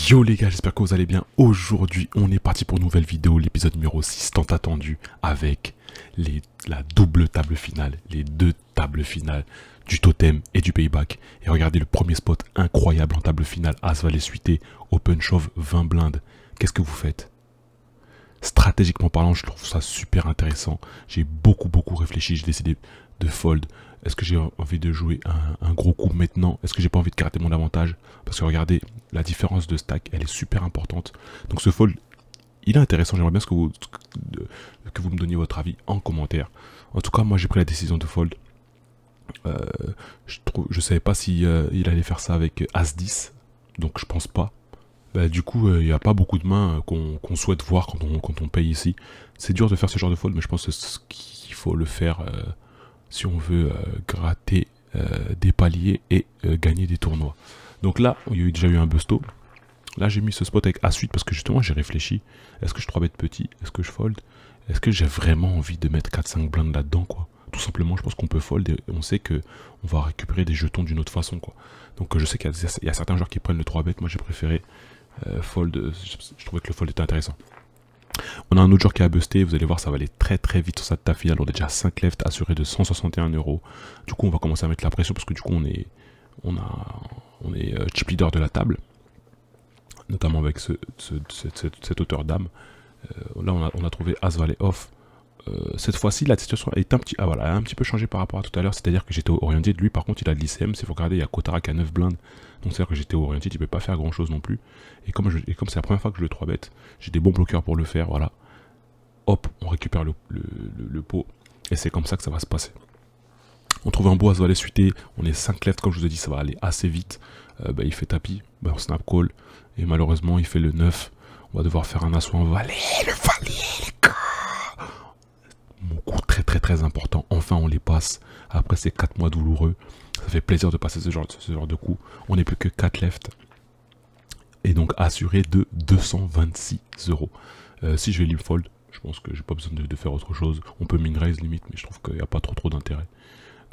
Yo les gars, j'espère que vous allez bien. Aujourd'hui, on est parti pour une nouvelle vidéo, l'épisode numéro 6 tant attendu, avec la double table finale, les deux tables finales du totem et du payback. Et regardez le premier spot incroyable en table finale, As Valet suité, Open Shove 20 blindes. Qu'est-ce que vous faites? Stratégiquement parlant, je trouve ça super intéressant. J'ai beaucoup réfléchi, j'ai décidé de fold. Est-ce que j'ai envie de jouer un gros coup maintenant? Est-ce que j'ai pas envie de garder mon avantage? Parce que regardez, la différence de stack, elle est super importante. Donc ce fold, il est intéressant. J'aimerais bien que vous me donniez votre avis en commentaire. En tout cas, moi j'ai pris la décision de fold. Je savais pas si il allait faire ça avec As-10. Donc je pense pas. Bah, du coup, il n'y a pas beaucoup de mains qu'on souhaite voir quand on paye ici. C'est dur de faire ce genre de fold, mais je pense qu'il faut le faire si on veut gratter des paliers et gagner des tournois. Donc là, il y a déjà eu un busto. Là, j'ai mis ce spot avec As-8 parce que justement, j'ai réfléchi. Est-ce que je 3-bet petit? Est-ce que je fold? Est-ce que j'ai vraiment envie de mettre 4-5 blindes là-dedans, quoi? Tout simplement, je pense qu'on peut fold et on sait qu'on va récupérer des jetons d'une autre façon, quoi. Donc je sais qu'il y a certains joueurs qui prennent le 3-bet. Moi, j'ai préféré fold. Je trouvais que le fold était intéressant. On a un autre joueur qui a busté, vous allez voir ça va aller très vite sur cette table finale, on a déjà 5 left assurés de 161 €. Du coup on va commencer à mettre la pression parce que du coup on est chip leader de la table, notamment avec cette hauteur d'âme. Là on a trouvé As Valet off. Cette fois-ci la situation est un petit peu changé par rapport à tout à l'heure, c'est-à-dire que j'étais orienté, lui par contre il a de l'ICM, si vous regardez il y a Kotara qui a 9 blindes, donc c'est-à-dire que j'étais orienté, il ne peut pas faire grand chose non plus, et comme c'est la première fois que je le 3-bet, j'ai des bons bloqueurs pour le faire, voilà, hop, on récupère le pot, et c'est comme ça que ça va se passer. On trouve un beau As Valet suité, on est 5 left, comme je vous ai dit, ça va aller assez vite, il fait tapis, on snap call, et malheureusement il fait le 9, on va devoir faire un As ou un Valet, le Valet les gars. Mon coup très important, enfin on les passe, après ces 4 mois douloureux, ça fait plaisir de passer ce genre de coup, on n'est plus que 4 left, et donc assuré de 226 €. Si je vais limp fold, je pense que j'ai pas besoin de faire autre chose, on peut min raise limite, mais je trouve qu'il n'y a pas trop d'intérêt.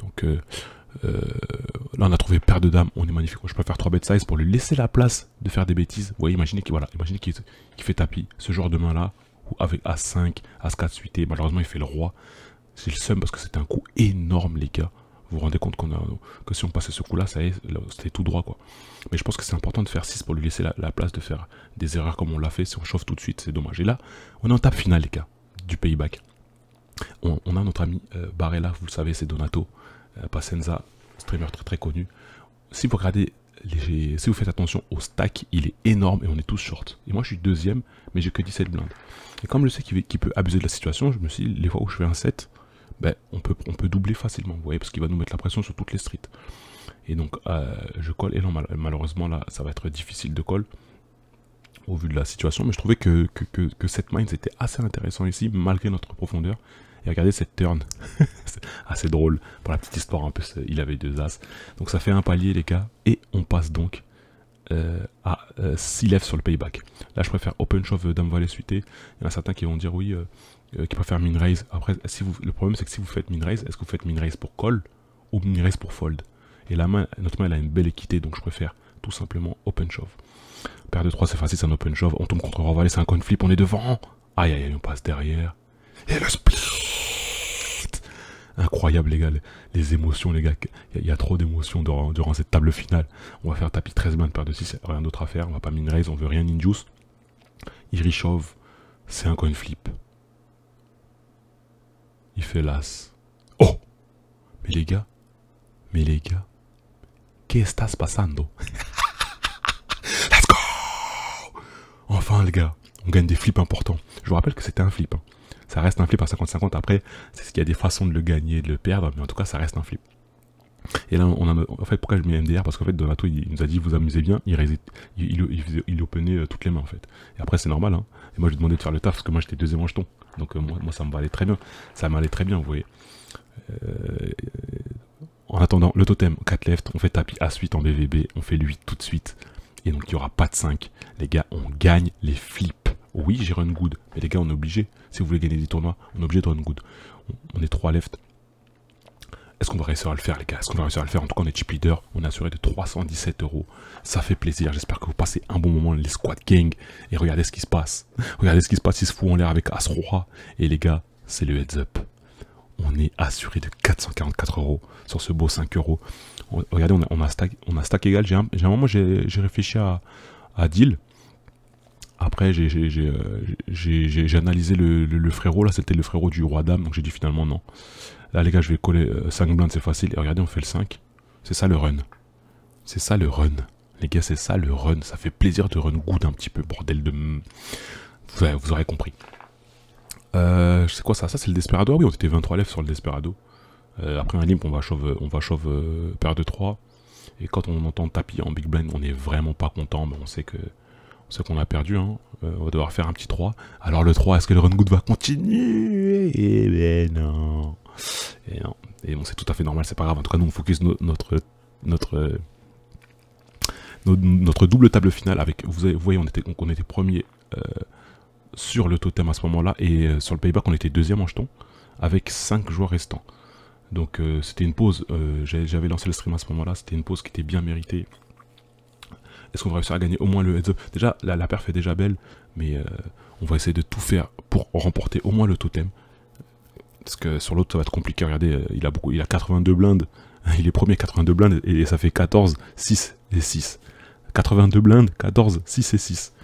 Donc là on a trouvé paire de dames, on est magnifique, je préfère 3 bet size pour lui laisser la place de faire des bêtises. Vous voyez, imaginez qu'il fait tapis, ce genre de main là, avec As5, As4 suité, malheureusement il fait le roi. C'est le seum parce que c'était un coup énorme les gars. Vous vous rendez compte que si on passait ce coup là, ça y est, c'était tout droit quoi. Mais je pense que c'est important de faire 6 pour lui laisser la place de faire des erreurs comme on l'a fait. Si on chauffe tout de suite, c'est dommage. Et là, on est en table finale les gars, du payback. On a notre ami Barella, vous le savez, c'est Donato Pacenza, streamer très connu. Si vous regardez, si vous faites attention au stack, il est énorme et on est tous short. Et moi je suis deuxième, mais j'ai que 17 blindes. Et comme je sais qu'il peut abuser de la situation, je me suis dit, les fois où je fais un 7, ben, on peut doubler facilement, vous voyez, parce qu'il va nous mettre la pression sur toutes les streets. Et donc je colle, et non, malheureusement là ça va être difficile de call au vu de la situation, mais je trouvais que cette main était assez intéressant ici, malgré notre profondeur. Et regardez cette turn, c'est assez drôle, pour la petite histoire en plus, il avait 2 as. Donc ça fait un palier les gars, et on passe donc à 6 left sur le payback. Là je préfère open shove dame valet suité, il y en a certains qui vont dire oui, qui préfèrent min raise. Après le problème c'est que si vous faites min raise, est-ce que vous faites min raise pour call ou min raise pour fold? Et notre main elle a une belle équité, donc je préfère tout simplement open shove. Paire de 3 c'est facile, c'est un open shove, on tombe contre roi valet, c'est un coin flip, on est devant, aïe aïe aïe, on passe derrière, et le split. Incroyable les gars, les émotions les gars, il y a trop d'émotions durant cette table finale. On va faire tapis 13 blindes, paire de 6, rien d'autre à faire, on va pas min raise, on veut rien ninjuice. Il reshove, c'est un coin flip. Il fait l'as. Oh, mais les gars, que estás pasando? Let's go! Enfin les gars, on gagne des flips importants. Je vous rappelle que c'était un flip, hein. Ça reste un flip à 50-50, après, c'est ce qu'il y a des façons de le gagner et de le perdre, mais en tout cas, ça reste un flip. Et là, en fait, pourquoi je mets MDR? Parce qu'en fait, Donato, il nous a dit, vous amusez bien, il openait toutes les mains, en fait. Et après, c'est normal, hein. Et moi, je lui ai demandé de faire le taf, parce que moi, j'étais deuxième en jeton. Donc, moi, ça me allait très bien. Ça m'allait très bien, vous voyez. En attendant, le totem, 4 left, on fait tapis As8 en BVB, on fait le 8 tout de suite. Et donc, il n'y aura pas de 5. Les gars, on gagne les flips. Oui, j'ai run good, mais les gars, on est obligé. Si vous voulez gagner des tournois, on est obligé de run good. On est 3 left. Est-ce qu'on va réussir à le faire, les gars? Est-ce qu'on va réussir à le faire? En tout cas, on est chip leader. On est assuré de 317 euros. Ça fait plaisir. J'espère que vous passez un bon moment, les squad gang. Et regardez ce qui se passe. Regardez ce qui se passe. Il se fout en l'air avec As-Roi. Et les gars, c'est le heads up. On est assuré de 444 euros sur ce beau 5 euros. Regardez, on a stack égal. J'ai un moment, j'ai réfléchi à deal. Après, j'ai analysé le frérot. Là, c'était le frérot du roi dame. Donc, j'ai dit finalement non. Là, les gars, je vais coller 5 blindes, c'est facile. Et regardez, on fait le 5. C'est ça le run. C'est ça le run. Les gars, c'est ça le run. Ça fait plaisir de run good un petit peu, bordel de... Vous aurez compris. C'est quoi ça? Ça, c'est le Desperado. Ah oui, on était 23 lèvres sur le Desperado. Après un limp, on va chauve paire de 3. Et quand on entend tapis en big blind, on est vraiment pas content. Mais on sait qu'on a perdu. Hein. On va devoir faire un petit 3. Alors le 3, est-ce que le run good va continuer? Eh ben non. Et non. Et bon, c'est tout à fait normal, c'est pas grave. En tout cas, nous, on focus notre double table finale avec... Vous voyez, on était premier sur le totem à ce moment-là. Et sur le payback, on était deuxième en jeton avec 5 joueurs restants. Donc, c'était une pause. J'avais lancé le stream à ce moment-là. C'était une pause qui était bien méritée. Est-ce qu'on va réussir à gagner au moins le heads up? Déjà, la perf est déjà belle. Mais on va essayer de tout faire pour remporter au moins le totem. Parce que sur l'autre ça va être compliqué, regardez, il a 82 blindes, il est premier 82 blindes et ça fait 14, 6 et 6. 82 blindes, 14, 6 et 6.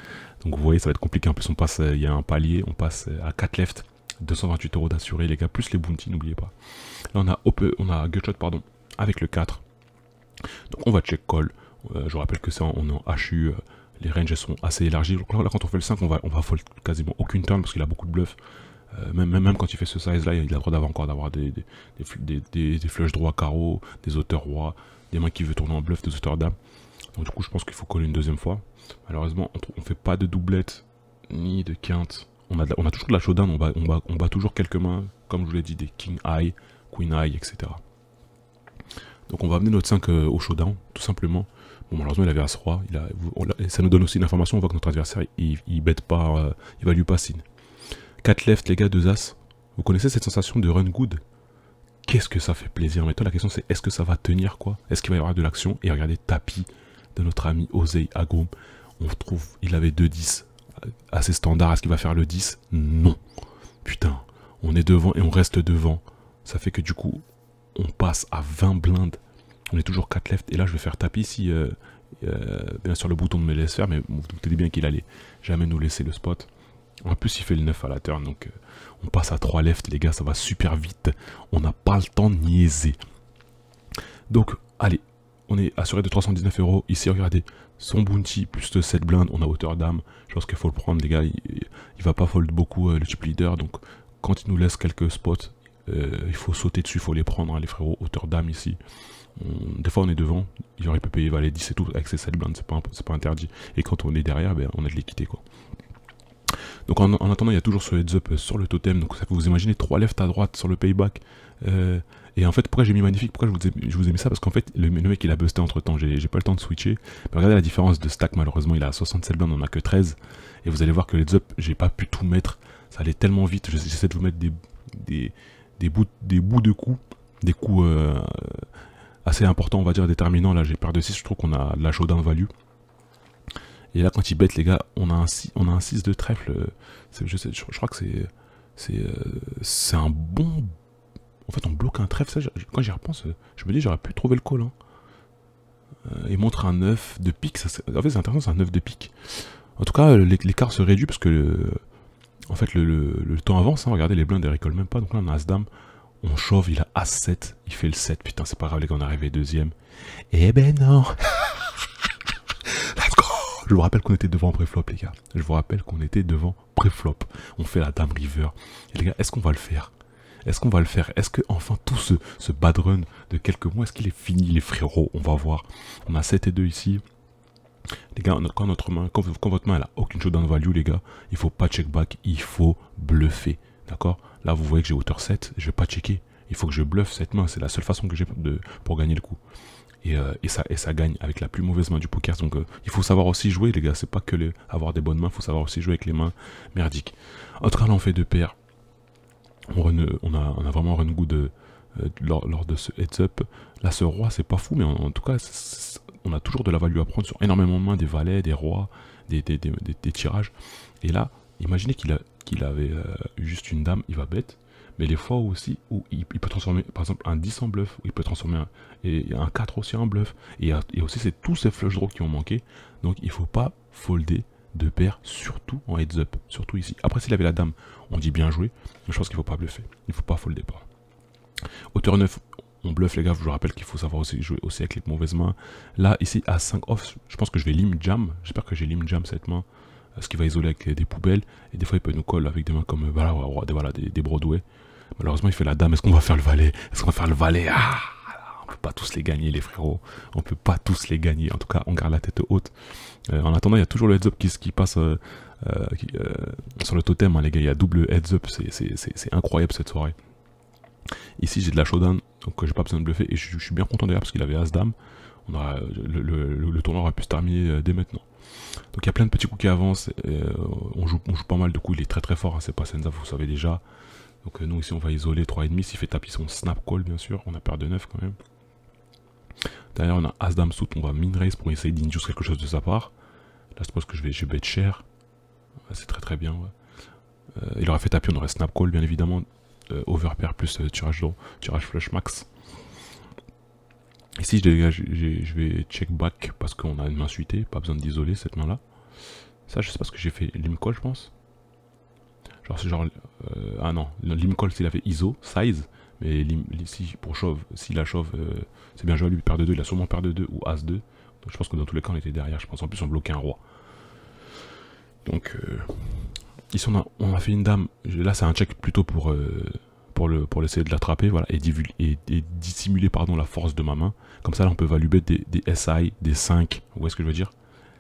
Donc vous voyez ça va être compliqué, en plus on passe, il y a un palier, on passe à 4 left, 228 euros d'assuré les gars, plus les bounties, n'oubliez pas. Là on a gutshot pardon, avec le 4. Donc on va check call, je rappelle que ça on est en HU, les ranges elles sont assez élargies. Donc là quand on fait le 5 on va fold quasiment aucune turn parce qu'il a beaucoup de bluff. Même quand il fait ce size là, il a le droit d'avoir des flushs droit carreau, des auteurs roi, des mains qui veulent tourner en bluff, des auteurs dame. Donc du coup je pense qu'il faut coller une deuxième fois. Malheureusement on fait pas de doublette ni de quinte. On a toujours de la showdown, on bat toujours quelques mains, comme je vous l'ai dit, des king high, queen high, etc. Donc on va amener notre 5 au showdown, tout simplement. Bon malheureusement il avait As-Roi, ça nous donne aussi une information, on voit que notre adversaire il bête pas, il value pas signe. 4 left les gars, 2 as. Vous connaissez cette sensation de run good? Qu'est-ce que ça fait plaisir. Mais toi la question c'est est-ce que ça va tenir quoi? Est-ce qu'il va y avoir de l'action? Et regardez tapis de notre ami Osei Agum. On trouve il avait 2-10 assez standard. Est-ce qu'il va faire le 10? Non. Putain, on est devant et on reste devant. Ça fait que du coup on passe à 20 blindes. On est toujours 4 left. Et là je vais faire tapis si bien sûr le bouton me laisse faire. Mais vous doutez bien qu'il allait jamais nous laisser le spot. En plus il fait le 9 à la turn, donc on passe à 3 left les gars, ça va super vite, on n'a pas le temps de niaiser. Donc allez, on est assuré de 319 euros, ici regardez, son bounty plus de 7 blindes, on a hauteur d'âme, je pense qu'il faut le prendre les gars, il va pas fold beaucoup le chip leader, donc quand il nous laisse quelques spots, il faut sauter dessus, il faut les prendre hein, les frérots, hauteur d'âme ici. Des fois on est devant, il aurait pu payer valet 10 et tout, avec ses 7 blindes, c'est pas interdit, et quand on est derrière, ben, on a de l'équité quoi. Donc en attendant, il y a toujours ce heads up sur le totem. Donc ça peut vous imaginer 3 left à droite sur le payback. Et en fait, pourquoi j'ai mis magnifique? Pourquoi je vous ai mis ça? Parce qu'en fait, le mec il a busté entre temps. J'ai pas le temps de switcher. Mais regardez la différence de stack. Malheureusement, il a 67 blindes, on a que 13. Et vous allez voir que le heads up, j'ai pas pu tout mettre. Ça allait tellement vite. J'essaie de vous mettre des bouts de coups. Des coups assez importants, on va dire, déterminants. Là, j'ai paire de 6. Je trouve qu'on a de la showdown value. Et là, quand il bête, les gars, on a un 6 de trèfle. Je crois que c'est un bon... En fait, on bloque un trèfle. Ça, quand j'y repense, je me dis j'aurais pu trouver le call. Hein. Il montre un 9 de pique. En fait, c'est intéressant, c'est un 9 de pique. En tout cas, l'écart se réduit parce que en fait, le temps avance. Hein. Regardez, les blindes, elles récoltent même pas. Donc là, on a As-Dame. On chauffe, il a As-7. Il fait le 7. Putain, c'est pas grave, les gars, on est arrivé deuxième. Eh ben non. Je vous rappelle qu'on était devant préflop les gars. Je vous rappelle qu'on était devant préflop. On fait la dame river. Et les gars, est-ce qu'on va le faire? Est-ce qu'on va le faire? Est-ce que enfin tout ce bad run de quelques mois, est-ce qu'il est fini les frérots? On va voir. On a 7 et 2 ici. Les gars, quand votre main elle a aucune showdown value les gars, il faut pas check back, il faut bluffer. D'accord? Là vous voyez que j'ai hauteur 7, je vais pas checker. Il faut que je bluffe cette main, c'est la seule façon que j'ai pour gagner le coup. Et ça gagne avec la plus mauvaise main du poker. Donc il faut savoir aussi jouer les gars, c'est pas que avoir des bonnes mains, il faut savoir aussi jouer avec les mains merdiques. En tout cas là on fait deux paires. On a vraiment un run good lors de ce heads up. Là, ce roi, c'est pas fou, mais en tout cas, on a toujours de la value à prendre sur énormément de mains, des valets, des rois, des tirages. Et là, imaginez qu'il avait eu juste une dame, il va bête. Mais les fois aussi où il peut transformer par exemple un 10 en bluff, où il peut transformer un 4 aussi en bluff. Et aussi c'est tous ces flush draws qui ont manqué. Donc il faut pas folder de paire, surtout en heads up, surtout ici. Après s'il avait la dame, on dit bien joué, mais je pense qu'il faut pas bluffer, il faut pas folder pas. Hauteur 9, on bluffe les gars, je vous rappelle qu'il faut savoir aussi jouer aussi avec les mauvaises mains. Là ici à 5 off, je pense que je vais lim jam, j'espère que j'ai lim jam cette main. Ce qui va isoler avec des poubelles, et des fois il peut nous coller avec des mains comme voilà, des Broadway. Malheureusement il fait la dame, est-ce qu'on va faire le valet? Est-ce qu'on va faire le valet? Ah, on peut pas tous les gagner les frérots, on peut pas tous les gagner, en tout cas on garde la tête haute. En attendant il y a toujours le heads up qui passe sur le totem, hein, les gars, il y a double heads up, c'est incroyable cette soirée. Ici j'ai de la showdown, donc j'ai pas besoin de bluffer, et je suis bien content d'ailleurs parce qu'il avait as-dame. Le tournoi aurait pu se terminer dès maintenant. Donc il y a plein de petits coups qui avancent, on joue pas mal de coups, il est très fort, hein, c'est pas Senza, vous savez déjà. Donc nous ici on va isoler 3,5, s'il fait tapis son snap call bien sûr, on a paire de 9 quand même. Derrière on a as-dame soute, on va min raise pour essayer d'induce quelque chose de sa part. Là je pense que je vais bet cher, c'est très bien. Ouais. Il aurait fait tapis, on aurait snap call bien évidemment, over pair plus tirage flush max. Ici je vais check back parce qu'on a une main suitée, pas besoin d'isoler cette main là. Ça je sais pas ce que j'ai fait, lim call je pense. Ah non, lim call s'il a fait ISO, size, mais ici pour shove, s'il a shove, c'est bien joué lui, paire de 2, il a sûrement paire de 2 ou as 2. Donc je pense que dans tous les cas on était derrière, je pense en plus on bloquait un roi. Donc ici on a fait une dame, là c'est un check plutôt pour essayer de l'attraper, voilà, et dissimuler pardon, la force de ma main. Comme ça là on peut valuer des SI, des 5, vous voyez ce que je veux dire?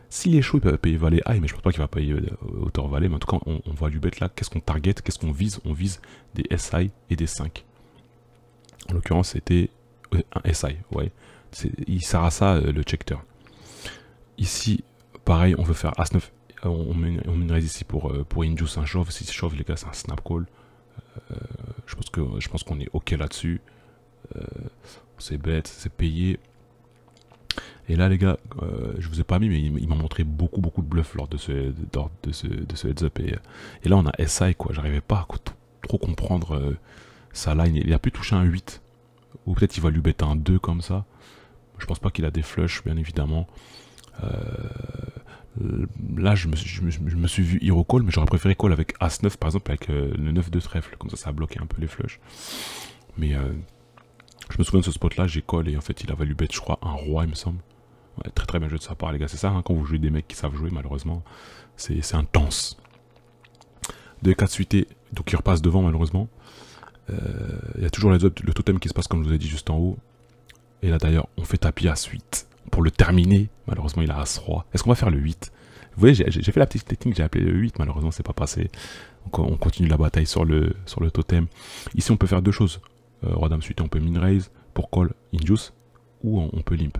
S'il est chaud, il peut payer valet high, mais je pense pas qu'il va payer hauteur valet. Mais en tout cas, on va lui bet là. Qu'est-ce qu'on target? Qu'est-ce qu'on vise? On vise des SI et des 5. En l'occurrence, c'était un SI. Ouais. Il sert à ça le check turn. Ici, pareil, on veut faire As-9. On met une raise ici pour induce un shove. Si c'est shove, les gars, c'est un snap call. Je pense qu'on est OK là-dessus. C'est bête, c'est payé. Et là les gars, je vous ai pas mis mais il m'a montré beaucoup de bluffs lors de ce heads up et là on a SI quoi, j'arrivais pas à trop comprendre sa line, il a pu toucher un 8 ou peut-être il va lui bête un 2 comme ça, je pense pas qu'il a des flushs bien évidemment. Là je me suis vu hero call mais j'aurais préféré call avec As-9 par exemple avec le 9 de trèfle, comme ça a bloqué un peu les flushs. Mais je me souviens de ce spot là, j'ai call et en fait il a valu bet je crois un roi il me semble. Ouais, très bien joué de sa part les gars, c'est ça hein, quand vous jouez des mecs qui savent jouer malheureusement, c'est intense. 2-4 suités, donc il repasse devant malheureusement. Il y a toujours le totem qui se passe comme je vous ai dit juste en haut. Et là d'ailleurs on fait tapis à suite pour le terminer, malheureusement il a As-Roi. Est-ce qu'on va faire le 8? Vous voyez j'ai fait la petite technique, j'ai appelé le 8, malheureusement c'est pas passé. Donc on continue la bataille sur le totem. Ici on peut faire deux choses, Roi Dame suité, on peut min raise pour call induce ou on peut limp.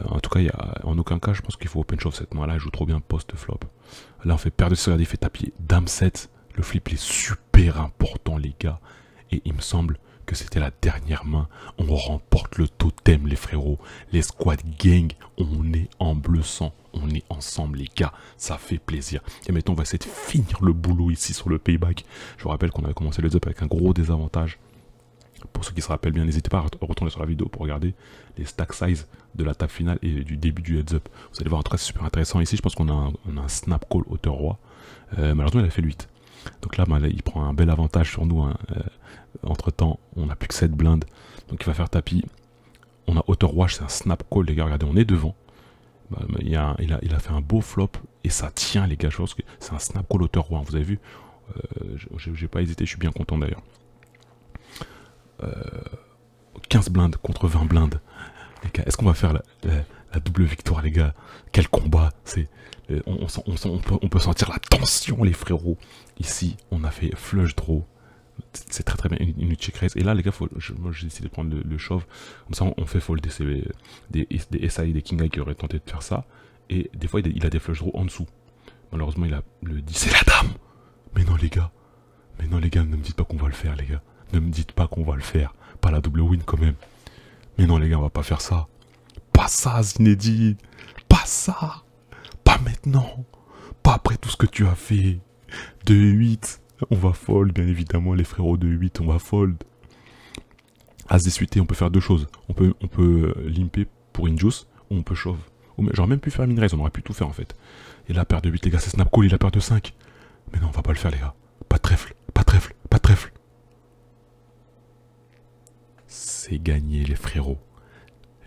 En tout cas, en aucun cas, je pense qu'il faut open shove cette main-là. Elle joue trop bien post-flop. Là, on fait paire de 6, regardez, il fait tapis Dame 7. Le flip est super important, les gars. Et il me semble que c'était la dernière main. On remporte le totem, les frérots. Les squad gang, on est en bleu sang. On est ensemble, les gars. Ça fait plaisir. Et maintenant, on va essayer de finir le boulot ici sur le payback. Je vous rappelle qu'on avait commencé le up avec un gros désavantage. Pour ceux qui se rappellent bien, n'hésitez pas à retourner sur la vidéo pour regarder les stack size de la table finale et du début du heads up. Vous allez voir, en tout cas, c'est super intéressant. Ici, je pense qu'on a un snap call hauteur roi. Malheureusement, il a fait le 8. Donc là, il prend un bel avantage sur nous. Hein. Entre temps, on n'a plus que 7 blindes. Donc il va faire tapis. On a hauteur roi, c'est un snap call, les gars. Regardez, on est devant. Il a fait un beau flop et ça tient, les gars. Je pense que c'est un snap call hauteur roi. Hein. Vous avez vu, j'ai pas hésité, je suis bien content d'ailleurs. 15 blindes contre 20 blindes. Les gars, est-ce qu'on va faire la double victoire, les gars? Quel combat! On peut sentir la tension, les frérots. Ici, on a fait flush draw. C'est très bien, une check raise. Et là, les gars, moi j'ai décidé de prendre le shove. Comme ça, on fait fold des SI, des king eye qui auraient tenté de faire ça. Et des fois, il a des flush draw en dessous. Malheureusement, il a le 10. C'est la dame! Mais non, les gars, ne me dites pas qu'on va le faire, les gars. Ne me dites pas qu'on va le faire. pas la double win quand même. Mais non les gars, on va pas faire ça. Pas ça Zinedine. Pas ça. Pas maintenant. Pas après tout ce que tu as fait. 2-8. On va fold bien évidemment les frérots, 2-8, on va fold. As des suité, on peut faire deux choses. On peut limper pour une juice ou on peut shove. J'aurais même pu faire min raise, on aurait pu tout faire en fait. Et là, paire de 8 les gars, c'est snap call, il a paire de 5. Mais non, on va pas le faire les gars. Pas de trèfle, pas de trèfle, pas de trèfle. C'est gagné les frérots.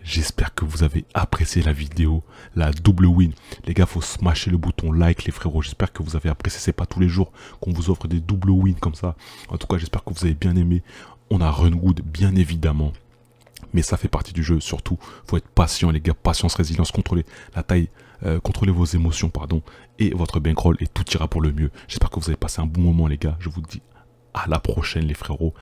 J'espère que vous avez apprécié la vidéo, la double win. Les gars, faut smasher le bouton like les frérots. J'espère que vous avez apprécié. C'est pas tous les jours qu'on vous offre des double wins comme ça. En tout cas, j'espère que vous avez bien aimé. On a run good, bien évidemment. Mais ça fait partie du jeu. Surtout, faut être patient les gars. Patience, résilience, contrôlez la taille, contrôlez vos émotions, pardon. Et votre bankroll et tout ira pour le mieux. J'espère que vous avez passé un bon moment les gars. Je vous dis à la prochaine les frérots.